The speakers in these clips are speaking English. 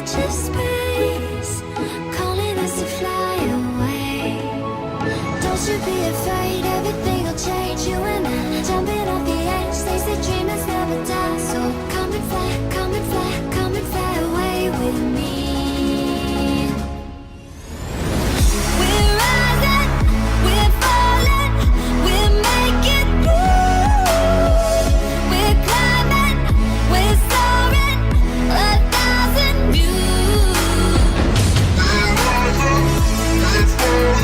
edge of space, calling us to fly away. Don't you be afraid, everything will change. You and I, jumping off the edge. They say dreamers never die, so come and fly, come and fly, come and fly away with me. We're rising, we're falling, we're making through. We're climbing, we're soaring, 1,000 views. We're rising, we're falling,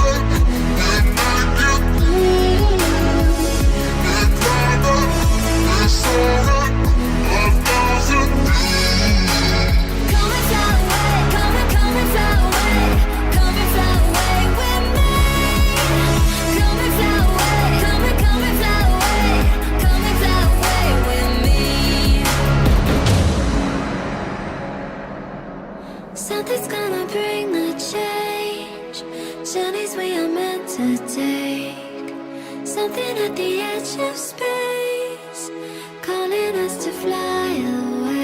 we're making through. We're climbing, we're soaring, 1,000 views. Come and fly away, come and fly away, come and fly away with me. Come and fly away, come and fly away, come and fly away with me. Something's gonna bring the change, journeys we are meant to take. Something at the edge of space, calling us to fly away.